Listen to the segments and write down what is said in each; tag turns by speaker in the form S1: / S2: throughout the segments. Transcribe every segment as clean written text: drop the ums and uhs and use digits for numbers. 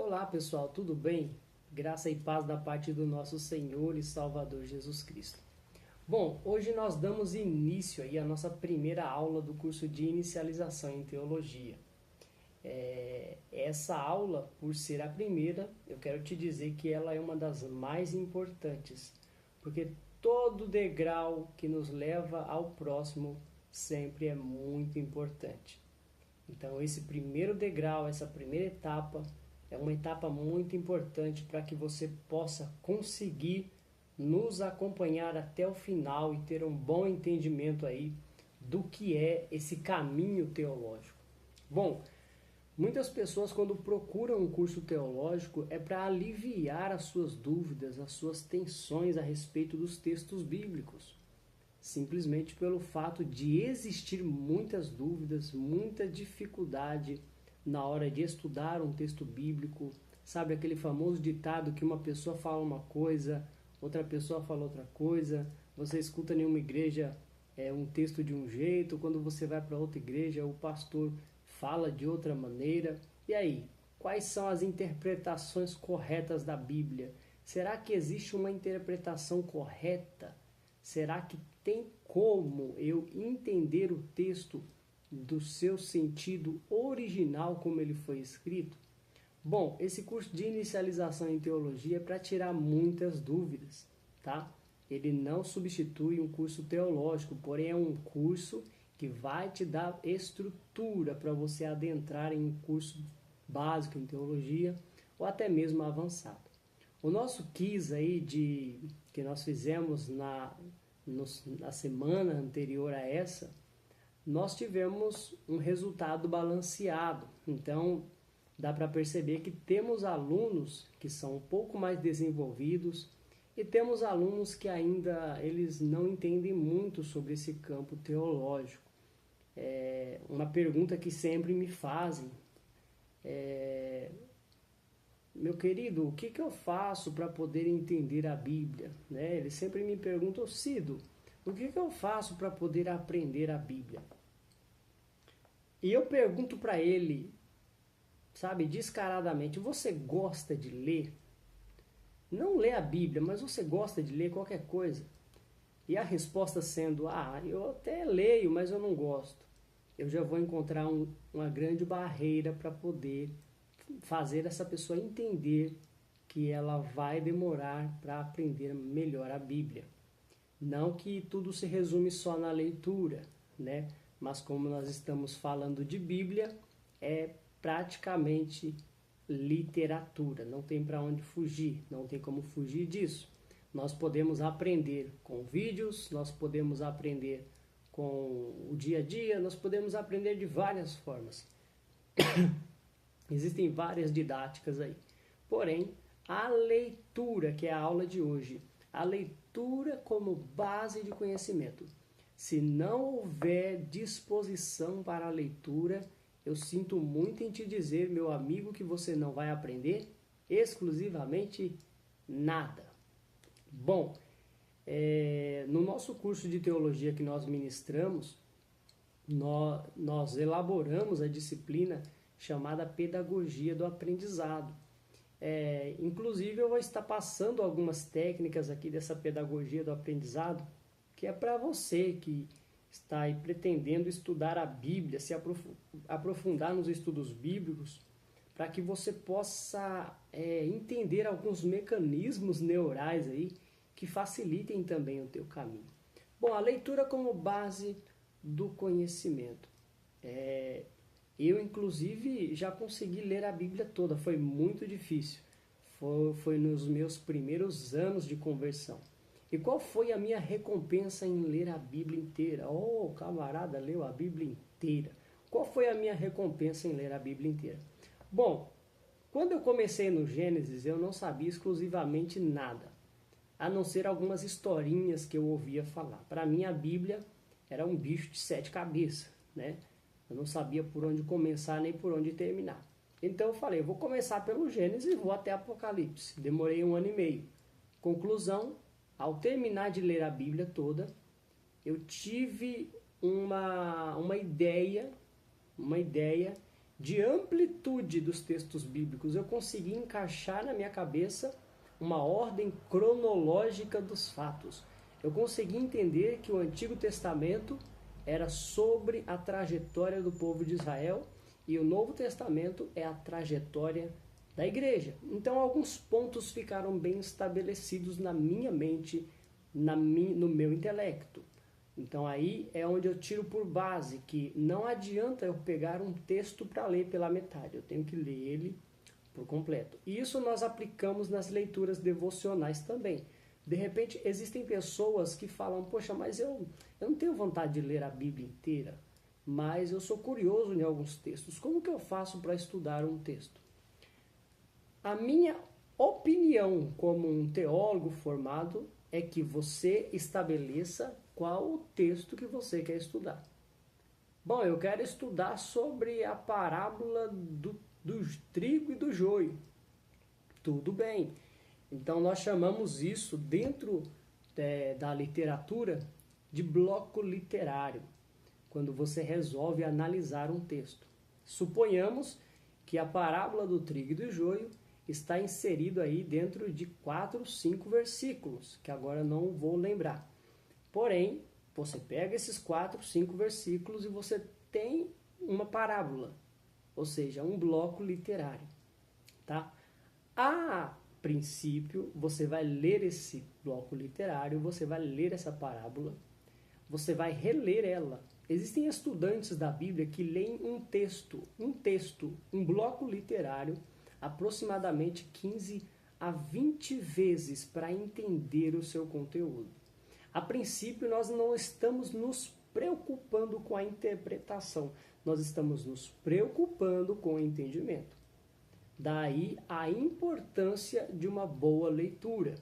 S1: Olá pessoal, tudo bem? Graça e paz da parte do nosso Senhor e Salvador Jesus Cristo. Bom, hoje nós damos início aí à nossa primeira aula do curso de inicialização em teologia. Essa aula, por ser a primeira, eu quero te dizer que ela é uma das mais importantes, porque todo degrau que nos leva ao próximo sempre é muito importante. Então, esse primeiro degrau, essa primeira etapa, é uma etapa muito importante para que você possa conseguir nos acompanhar até o final e ter um bom entendimento aí do que é esse caminho teológico. Bom, muitas pessoas quando procuram um curso teológico é para aliviar as suas dúvidas, as suas tensões a respeito dos textos bíblicos. Simplesmente pelo fato de existir muitas dúvidas, muita dificuldade na hora de estudar um texto bíblico. Sabe aquele famoso ditado que uma pessoa fala uma coisa, outra pessoa fala outra coisa, você escuta em uma igreja um texto de um jeito, quando você vai para outra igreja o pastor fala de outra maneira. E aí, quais são as interpretações corretas da Bíblia? Será que existe uma interpretação correta? Será que tem como eu entender o texto do seu sentido original como ele foi escrito? Bom, esse curso de inicialização em teologia é para tirar muitas dúvidas, tá? Ele não substitui um curso teológico, porém é um curso que vai te dar estrutura para você adentrar em um curso básico em teologia ou até mesmo avançado. O nosso quiz aí que nós fizemos na semana anterior a essa, nós tivemos um resultado balanceado. Então, dá para perceber que temos alunos que são um pouco mais desenvolvidos e temos alunos que ainda eles não entendem muito sobre esse campo teológico. Uma pergunta que sempre me fazem meu querido, o que eu faço para poder entender a Bíblia? Né? Eles sempre me perguntam, Cido, o que eu faço para poder aprender a Bíblia? E eu pergunto para ele, sabe, descaradamente, você gosta de ler? Não lê a Bíblia, mas você gosta de ler qualquer coisa? E a resposta sendo, eu até leio, mas eu não gosto. Eu já vou encontrar uma grande barreira para poder fazer essa pessoa entender que ela vai demorar para aprender melhor a Bíblia. Não que tudo se resume só na leitura, né? Mas como nós estamos falando de Bíblia, é praticamente literatura, não tem para onde fugir, não tem como fugir disso. Nós podemos aprender com vídeos, nós podemos aprender com o dia a dia, nós podemos aprender de várias formas. Existem várias didáticas aí. Porém, a leitura, que é a aula de hoje, a leitura como base de conhecimento. Se não houver disposição para a leitura, eu sinto muito em te dizer, meu amigo, que você não vai aprender exclusivamente nada. Bom, no nosso curso de teologia que nós ministramos, nós elaboramos a disciplina chamada Pedagogia do Aprendizado. Inclusive eu vou estar passando algumas técnicas aqui dessa Pedagogia do Aprendizado, que é para você que está aí pretendendo estudar a Bíblia, se aprofundar nos estudos bíblicos, para que você possa entender alguns mecanismos neurais aí que facilitem também o teu caminho. Bom, a leitura como base do conhecimento. Eu, inclusive, já consegui ler a Bíblia toda, foi muito difícil. Foi nos meus primeiros anos de conversão. E qual foi a minha recompensa em ler a Bíblia inteira? Oh, camarada, leu a Bíblia inteira. Qual foi a minha recompensa em ler a Bíblia inteira? Bom, quando eu comecei no Gênesis, eu não sabia exclusivamente nada, a não ser algumas historinhas que eu ouvia falar. Para mim, a Bíblia era um bicho de 7 cabeças, né? Eu não sabia por onde começar nem por onde terminar. Então eu falei, eu vou começar pelo Gênesis e vou até Apocalipse. Demorei 1 ano e meio. Conclusão, ao terminar de ler a Bíblia toda, eu tive uma ideia de amplitude dos textos bíblicos. Eu consegui encaixar na minha cabeça uma ordem cronológica dos fatos. Eu consegui entender que o Antigo Testamento era sobre a trajetória do povo de Israel e o Novo Testamento é a trajetória da igreja. Então, alguns pontos ficaram bem estabelecidos na minha mente, no meu intelecto. Então, aí é onde eu tiro por base que não adianta eu pegar um texto para ler pela metade, eu tenho que ler ele por completo. E isso nós aplicamos nas leituras devocionais também. De repente, existem pessoas que falam, poxa, mas eu não tenho vontade de ler a Bíblia inteira, mas eu sou curioso em alguns textos. Como que eu faço para estudar um texto? A minha opinião como um teólogo formado é que você estabeleça qual o texto que você quer estudar. Bom, eu quero estudar sobre a parábola do trigo e do joio. Tudo bem. Então, nós chamamos isso, dentro da literatura, de bloco literário, quando você resolve analisar um texto. Suponhamos que a parábola do trigo e do joio está inserido aí dentro de 4, 5 versículos, que agora não vou lembrar. Porém, você pega esses 4, 5 versículos e você tem uma parábola, ou seja, um bloco literário, tá? A princípio, você vai ler esse bloco literário, você vai ler essa parábola, você vai reler ela. Existem estudantes da Bíblia que leem um bloco literário, aproximadamente 15 a 20 vezes para entender o seu conteúdo. A princípio, nós não estamos nos preocupando com a interpretação, nós estamos nos preocupando com o entendimento. Daí a importância de uma boa leitura.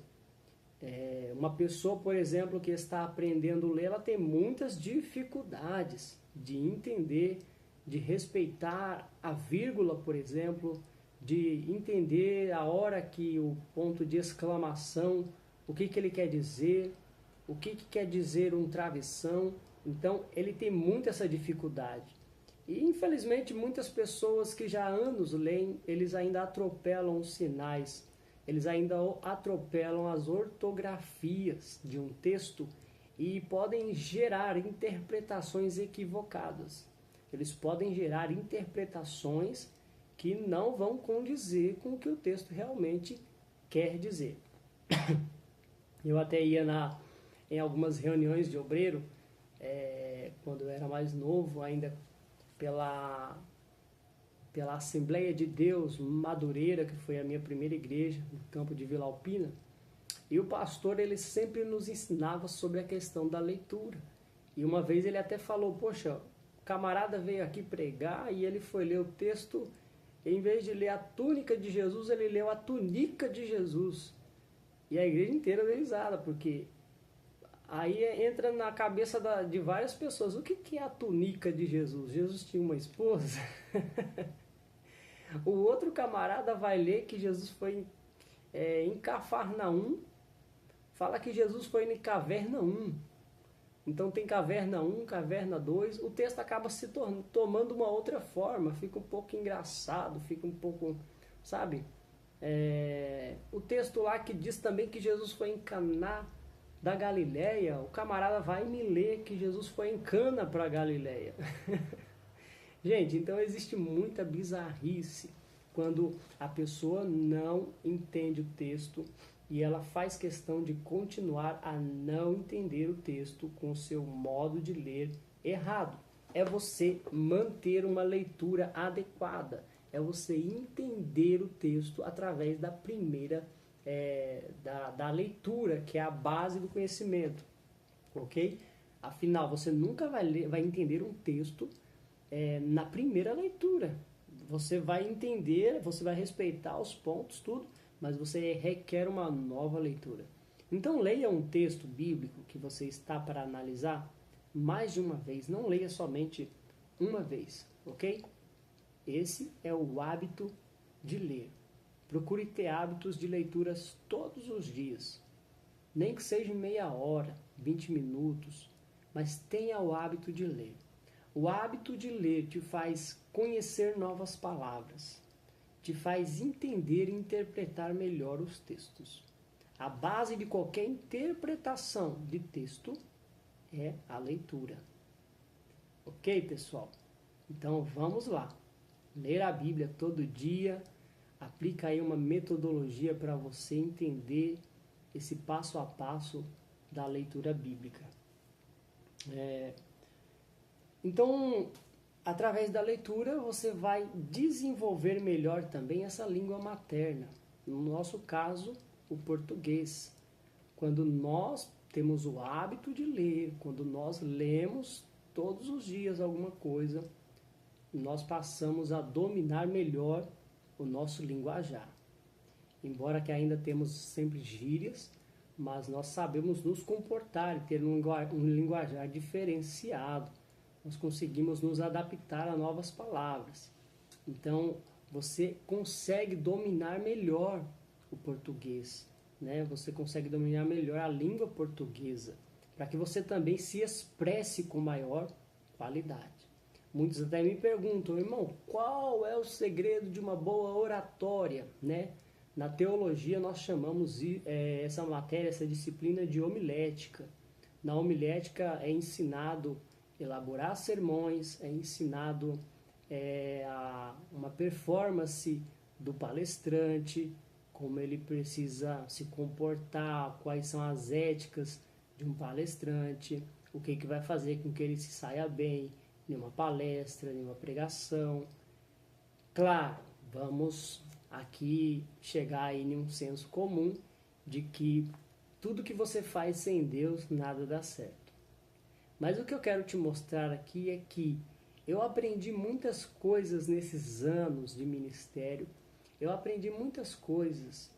S1: Uma pessoa, por exemplo, que está aprendendo a ler, ela tem muitas dificuldades de entender, de respeitar a vírgula, por exemplo, de entender a hora que o ponto de exclamação, o que ele quer dizer, o que quer dizer um travessão. Então, ele tem muito essa dificuldade. E, infelizmente, muitas pessoas que já há anos leem, eles ainda atropelam os sinais, eles ainda atropelam as ortografias de um texto e podem gerar interpretações equivocadas. Eles podem gerar interpretações que não vão condizer com o que o texto realmente quer dizer. Eu até ia em algumas reuniões de obreiro, quando eu era mais novo, ainda pela Assembleia de Deus Madureira, que foi a minha primeira igreja no campo de Vila Alpina, e o pastor ele sempre nos ensinava sobre a questão da leitura. E uma vez ele até falou, poxa, o camarada veio aqui pregar e ele foi ler o texto, em vez de ler a túnica de Jesus, ele leu a tunica de Jesus. E a igreja inteira deu risada, porque aí entra na cabeça de várias pessoas, o que é a túnica de Jesus? Jesus tinha uma esposa? O outro camarada vai ler que Jesus foi em Cafarnaum, fala que Jesus foi em Caverna 1. Então tem Caverna 1, Caverna 2, o texto acaba se tomando uma outra forma, fica um pouco engraçado, fica um pouco, sabe? O texto lá que diz também que Jesus foi em Caná da Galileia, o camarada vai me ler que Jesus foi em Cana para a Galileia. Gente, então existe muita bizarrice quando a pessoa não entende o texto e ela faz questão de continuar a não entender o texto com o seu modo de ler errado. É você manter uma leitura adequada, é você entender o texto através da primeira da leitura, que é a base do conhecimento, ok? Afinal, você nunca vai entender um texto na primeira leitura. Você vai entender, você vai respeitar os pontos, tudo, mas você requer uma nova leitura. Então, leia um texto bíblico que você está para analisar mais de uma vez, não leia somente uma vez, ok? Esse é o hábito de ler. Procure ter hábitos de leituras todos os dias. Nem que seja meia hora, 20 minutos, mas tenha o hábito de ler. O hábito de ler te faz conhecer novas palavras, te faz entender e interpretar melhor os textos. A base de qualquer interpretação de texto é a leitura. Ok, pessoal? Então vamos lá. Ler a Bíblia todo dia, aplica aí uma metodologia para você entender esse passo a passo da leitura bíblica. Então, através da leitura, você vai desenvolver melhor também essa língua materna. No nosso caso, o português. Quando nós temos o hábito de ler, quando nós lemos todos os dias alguma coisa, nós passamos a dominar melhor o nosso linguajar. Embora que ainda temos sempre gírias, mas nós sabemos nos comportar e ter um linguajar diferenciado. Nós conseguimos nos adaptar a novas palavras. Então, você consegue dominar melhor o português, né? Você consegue dominar melhor a língua portuguesa, para que você também se expresse com maior qualidade. Muitos até me perguntam, irmão, qual é o segredo de uma boa oratória, né? Na teologia nós chamamos essa matéria, essa disciplina de homilética. Na homilética é ensinado a elaborar sermões, é ensinado uma performance do palestrante, como ele precisa se comportar, quais são as éticas de um palestrante, o que vai fazer com que ele se saia bem em uma palestra, em uma pregação. Claro, vamos aqui chegar aí em um senso comum de que tudo que você faz sem Deus, nada dá certo. Mas o que eu quero te mostrar aqui é que eu aprendi muitas coisas nesses anos de ministério. Eu aprendi muitas coisas,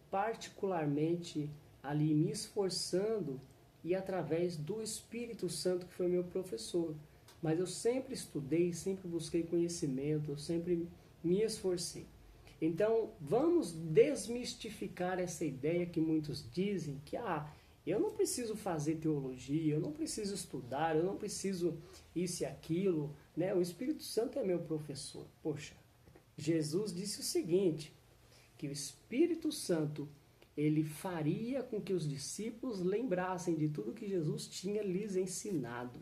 S1: particularmente ali me esforçando e através do Espírito Santo, que foi meu professor. Mas eu sempre estudei, sempre busquei conhecimento, eu sempre me esforcei. Então, vamos desmistificar essa ideia que muitos dizem que eu não preciso fazer teologia, eu não preciso estudar, eu não preciso isso e aquilo, né? O Espírito Santo é meu professor. Poxa, Jesus disse o seguinte, que o Espírito Santo, ele faria com que os discípulos lembrassem de tudo que Jesus tinha lhes ensinado.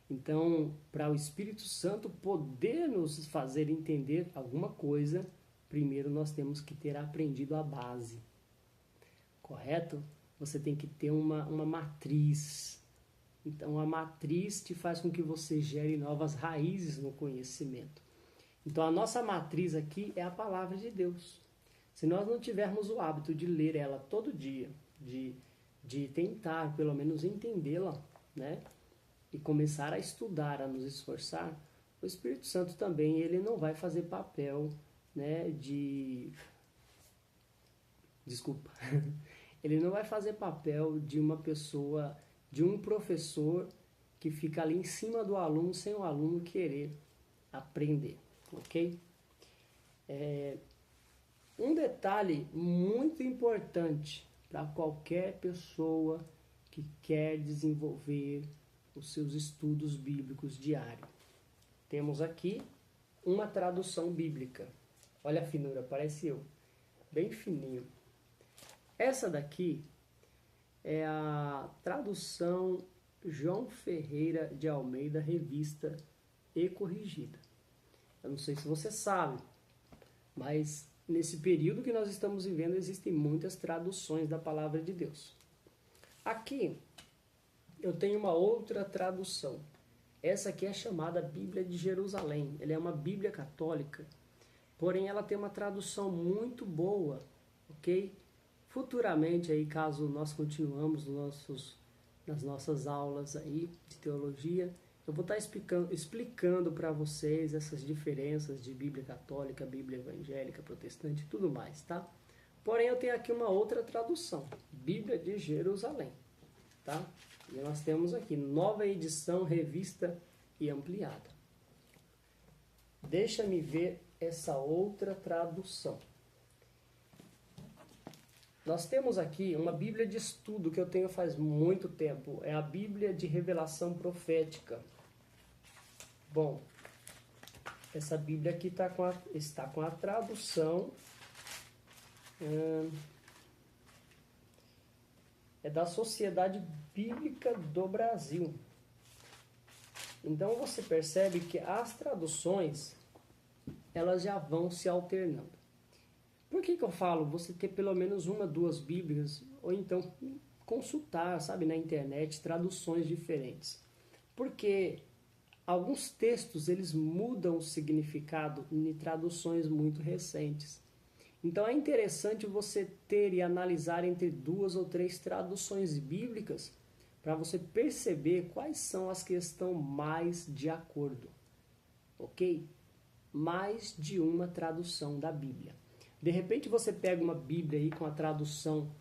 S1: Então, para o Espírito Santo poder nos fazer entender alguma coisa, primeiro nós temos que ter aprendido a base. Correto? Você tem que ter uma matriz. Então, a matriz te faz com que você gere novas raízes no conhecimento. Então, a nossa matriz aqui é a palavra de Deus. Se nós não tivermos o hábito de ler ela todo dia, de tentar pelo menos entendê-la, né? E começar a estudar, a nos esforçar, o Espírito Santo também ele não vai fazer papel, né, Desculpa. Ele não vai fazer papel de uma pessoa, de um professor que fica ali em cima do aluno sem o aluno querer aprender, ok? Um detalhe muito importante para qualquer pessoa que quer desenvolver os seus estudos bíblicos diários. Temos aqui uma tradução bíblica. Olha a finura, parece eu. Bem fininho. Essa daqui é a tradução João Ferreira de Almeida, revista e corrigida. Eu não sei se você sabe, mas nesse período que nós estamos vivendo existem muitas traduções da palavra de Deus. Aqui eu tenho uma outra tradução. Essa aqui é chamada Bíblia de Jerusalém. Ela é uma Bíblia católica, porém ela tem uma tradução muito boa, ok? Futuramente, aí, caso nós continuamos nas nossas aulas aí de teologia, eu vou estar explicando para vocês essas diferenças de Bíblia católica, Bíblia evangélica, protestante e tudo mais, tá? Porém, eu tenho aqui uma outra tradução, Bíblia de Jerusalém, tá? E nós temos aqui, nova edição, revista e ampliada. Deixa-me ver essa outra tradução. Nós temos aqui uma Bíblia de estudo que eu tenho faz muito tempo. É a Bíblia de Revelação Profética. Bom, essa Bíblia aqui está com a tradução é da Sociedade Bíblica do Brasil. Então você percebe que as traduções elas já vão se alternando. Por que eu falo você ter pelo menos uma, duas Bíblias, ou então consultar, sabe, na internet, traduções diferentes? Porque alguns textos eles mudam o significado em traduções muito recentes. Então é interessante você ter e analisar entre duas ou três traduções bíblicas para você perceber quais são as que estão mais de acordo, ok? Mais de uma tradução da Bíblia. De repente você pega uma Bíblia aí com a tradução,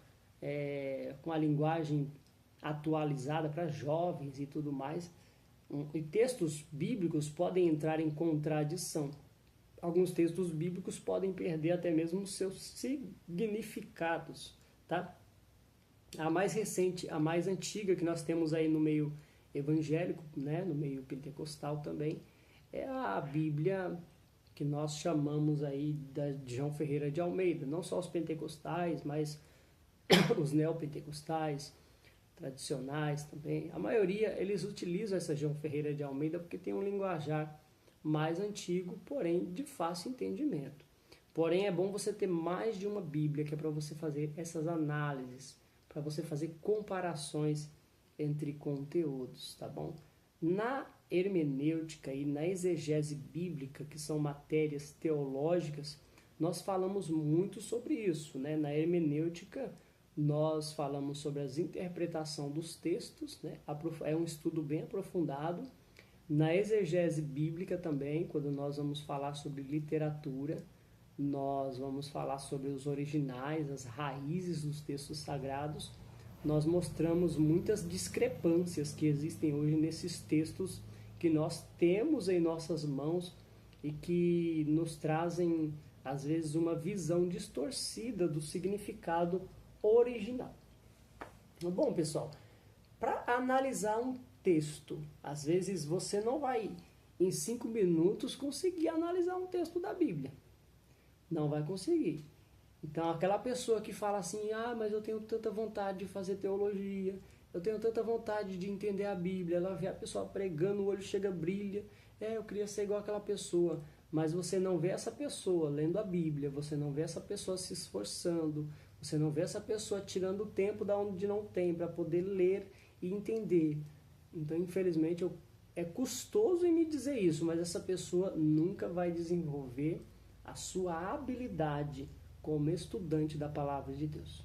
S1: com a linguagem atualizada para jovens e tudo mais, e textos bíblicos podem entrar em contradição. Alguns textos bíblicos podem perder até mesmo os seus significados, tá? A mais recente, a mais antiga que nós temos aí no meio evangélico, né, no meio pentecostal também, é a Bíblia que nós chamamos aí de João Ferreira de Almeida. Não só os pentecostais, mas os neopentecostais, tradicionais também. A maioria, eles utilizam essa João Ferreira de Almeida porque tem um linguajar mais antigo, porém de fácil entendimento. Porém, é bom você ter mais de uma Bíblia, que é para você fazer essas análises, para você fazer comparações entre conteúdos, tá bom? Na hermenêutica e na exegese bíblica, que são matérias teológicas, nós falamos muito sobre isso, né? Na hermenêutica, nós falamos sobre a interpretação dos textos, né? É um estudo bem aprofundado. Na exegese bíblica também, quando nós vamos falar sobre literatura, nós vamos falar sobre os originais, as raízes dos textos sagrados. Nós mostramos muitas discrepâncias que existem hoje nesses textos que nós temos em nossas mãos e que nos trazem, às vezes, uma visão distorcida do significado original. Bom, pessoal, para analisar um texto, às vezes você não vai, em 5 minutos, conseguir analisar um texto da Bíblia. Não vai conseguir. Então, aquela pessoa que fala assim, mas eu tenho tanta vontade de fazer teologia, eu tenho tanta vontade de entender a Bíblia, ela vê a pessoa pregando, o olho chega, brilha, eu queria ser igual aquela pessoa, mas você não vê essa pessoa lendo a Bíblia, você não vê essa pessoa se esforçando, você não vê essa pessoa tirando tempo da onde não tem para poder ler e entender. Então, infelizmente, é custoso em me dizer isso, mas essa pessoa nunca vai desenvolver a sua habilidade como estudante da Palavra de Deus.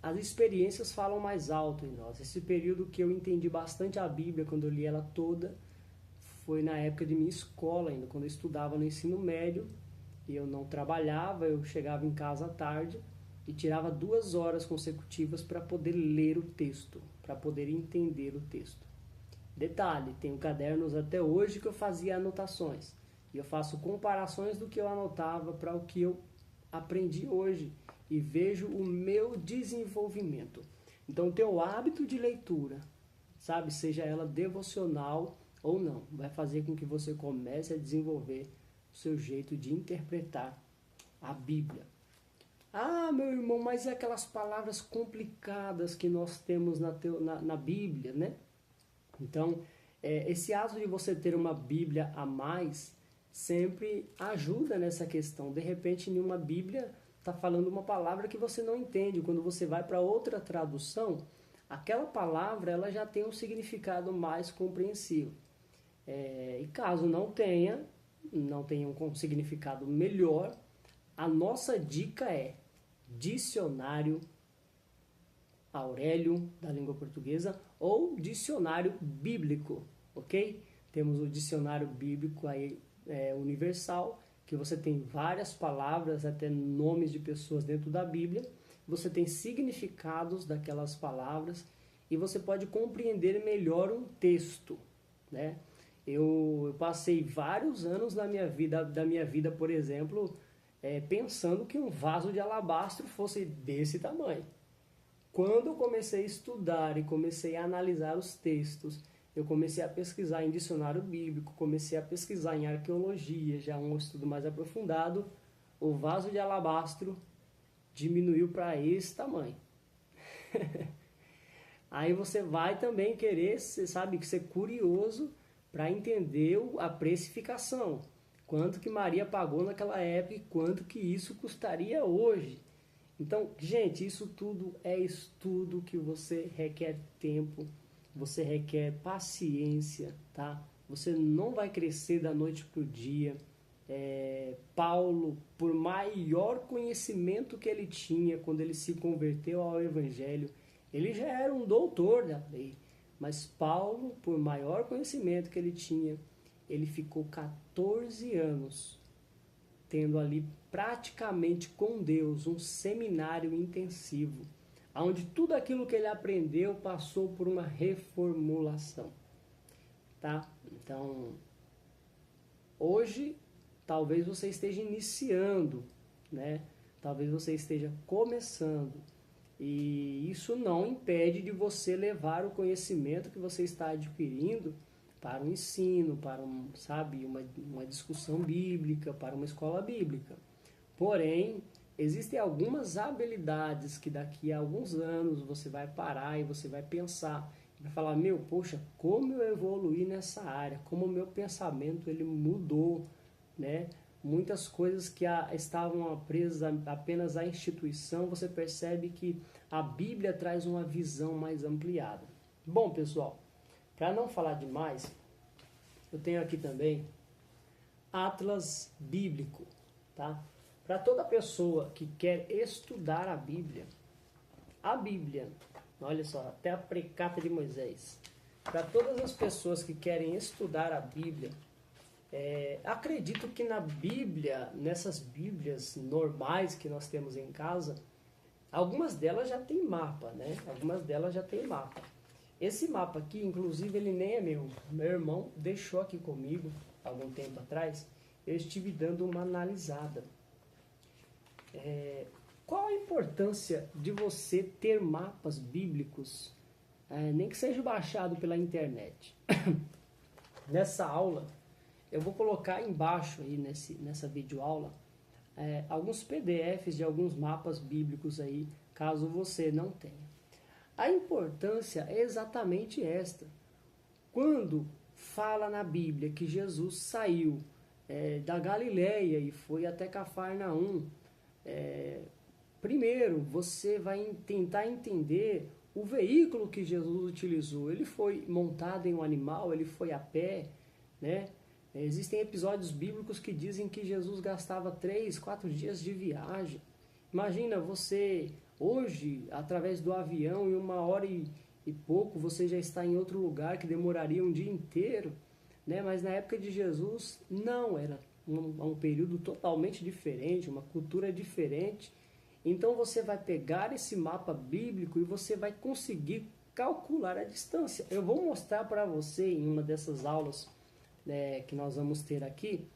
S1: As experiências falam mais alto em nós. Esse período que eu entendi bastante a Bíblia, quando eu li ela toda, foi na época de minha escola ainda, quando eu estudava no ensino médio, e eu não trabalhava, eu chegava em casa à tarde e tirava 2 horas consecutivas para poder ler o texto, para poder entender o texto. Detalhe, tenho cadernos até hoje que eu fazia anotações. E eu faço comparações do que eu anotava para o que eu aprendi hoje e vejo o meu desenvolvimento. Então, o teu hábito de leitura, sabe, seja ela devocional ou não, vai fazer com que você comece a desenvolver o seu jeito de interpretar a Bíblia. Meu irmão, mas é aquelas palavras complicadas que nós temos na Bíblia, né? Então, esse ato de você ter uma Bíblia a mais sempre ajuda nessa questão. De repente, em uma Bíblia, está falando uma palavra que você não entende. Quando você vai para outra tradução, aquela palavra ela já tem um significado mais compreensível. E caso não tenha um significado melhor, a nossa dica é dicionário Aurélio, da língua portuguesa, ou dicionário bíblico, ok? Temos o dicionário bíblico aí, universal, que você tem várias palavras, até nomes de pessoas dentro da Bíblia, você tem significados daquelas palavras e você pode compreender melhor um texto, né? Eu passei vários anos da minha vida, por exemplo, pensando que um vaso de alabastro fosse desse tamanho. Quando eu comecei a estudar e comecei a analisar os textos eu comecei a pesquisar em dicionário bíblico, comecei a pesquisar em arqueologia, já um estudo mais aprofundado, o vaso de alabastro diminuiu para esse tamanho. Aí você vai também querer, você sabe, ser curioso para entender a precificação. Quanto que Maria pagou naquela época e quanto que isso custaria hoje. Então, gente, isso tudo é estudo que você requer tempo, você requer paciência, tá? Você não vai crescer da noite para o dia. Paulo, por maior conhecimento que ele tinha quando ele se converteu ao Evangelho, ele já era um doutor da lei. Mas Paulo, por maior conhecimento que ele tinha, ele ficou 14 anos tendo ali praticamente com Deus um seminário intensivo, onde tudo aquilo que ele aprendeu passou por uma reformulação, tá? Então, hoje, talvez você esteja iniciando, né? Talvez você esteja começando, e isso não impede de você levar o conhecimento que você está adquirindo para um ensino, para uma discussão bíblica, para uma escola bíblica. Porém, existem algumas habilidades que daqui a alguns anos você vai parar e você vai pensar, vai falar, poxa, como eu evoluí nessa área, como o meu pensamento ele mudou, né? Muitas coisas que estavam presas apenas à instituição, você percebe que a Bíblia traz uma visão mais ampliada. Bom, pessoal, para não falar demais, eu tenho aqui também Atlas Bíblico, tá? Para toda pessoa que quer estudar a Bíblia, olha só, até a precata de Moisés, para todas as pessoas que querem estudar a Bíblia, acredito que na Bíblia, nessas Bíblias normais que nós temos em casa, algumas delas já tem mapa, né? Esse mapa aqui, inclusive, ele nem é meu. Meu irmão deixou aqui comigo, algum tempo atrás, eu estive dando uma analisada. Qual a importância de você ter mapas bíblicos, nem que seja baixado pela internet? Nessa aula, eu vou colocar embaixo aí nessa videoaula alguns PDFs de alguns mapas bíblicos aí, caso você não tenha. A importância é exatamente esta. Quando fala na Bíblia que Jesus saiu da Galileia e foi até Cafarnaum, primeiro você vai tentar entender o veículo que Jesus utilizou. Ele foi montado em um animal, ele foi a pé, né? Existem episódios bíblicos que dizem que Jesus gastava 3, 4 dias de viagem. Imagina você, hoje, através do avião, em 1 hora e pouco, você já está em outro lugar que demoraria um dia inteiro, né? Mas na época de Jesus, não, era um período totalmente diferente, uma cultura diferente. Então você vai pegar esse mapa bíblico e você vai conseguir calcular a distância. Eu vou mostrar para você em uma dessas aulas que nós vamos ter aqui,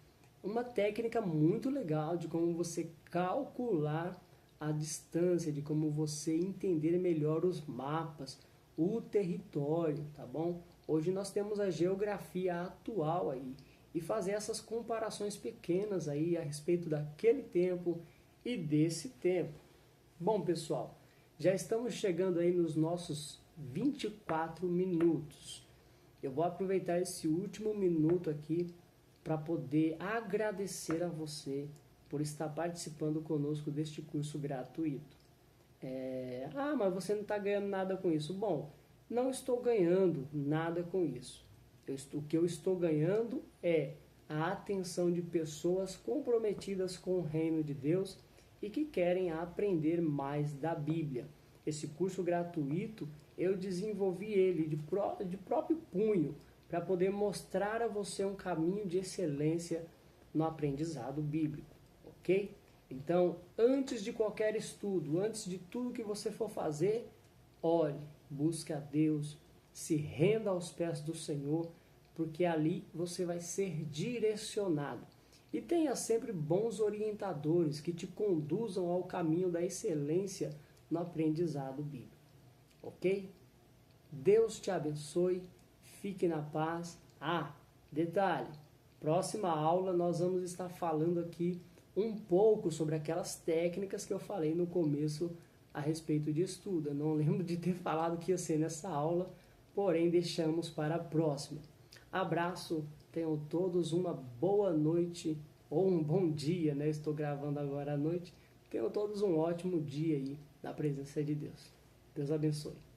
S1: uma técnica muito legal de como você calcular a distância, de como você entender melhor os mapas, o território, tá bom? Hoje nós temos a geografia atual aí e fazer essas comparações pequenas aí a respeito daquele tempo e desse tempo. Bom, pessoal, já estamos chegando aí nos nossos 24 minutos. Eu vou aproveitar esse último minuto aqui para poder agradecer a você por estar participando conosco deste curso gratuito. Mas você não está ganhando nada com isso. Bom, não estou ganhando nada com isso. O que eu estou ganhando é a atenção de pessoas comprometidas com o reino de Deus e que querem aprender mais da Bíblia. Esse curso gratuito, eu desenvolvi ele de próprio punho para poder mostrar a você um caminho de excelência no aprendizado bíblico, ok? Então, antes de qualquer estudo, antes de tudo que você for fazer, ore, busque a Deus, se renda aos pés do Senhor, porque ali você vai ser direcionado. E tenha sempre bons orientadores que te conduzam ao caminho da excelência no aprendizado bíblico. Ok? Deus te abençoe, fique na paz. Detalhe, próxima aula nós vamos estar falando aqui um pouco sobre aquelas técnicas que eu falei no começo a respeito de estudo. Eu não lembro de ter falado que ia ser nessa aula, porém deixamos para a próxima. Abraço, tenham todos uma boa noite ou um bom dia, né? Estou gravando agora à noite. Tenham todos um ótimo dia aí na presença de Deus. Deus abençoe.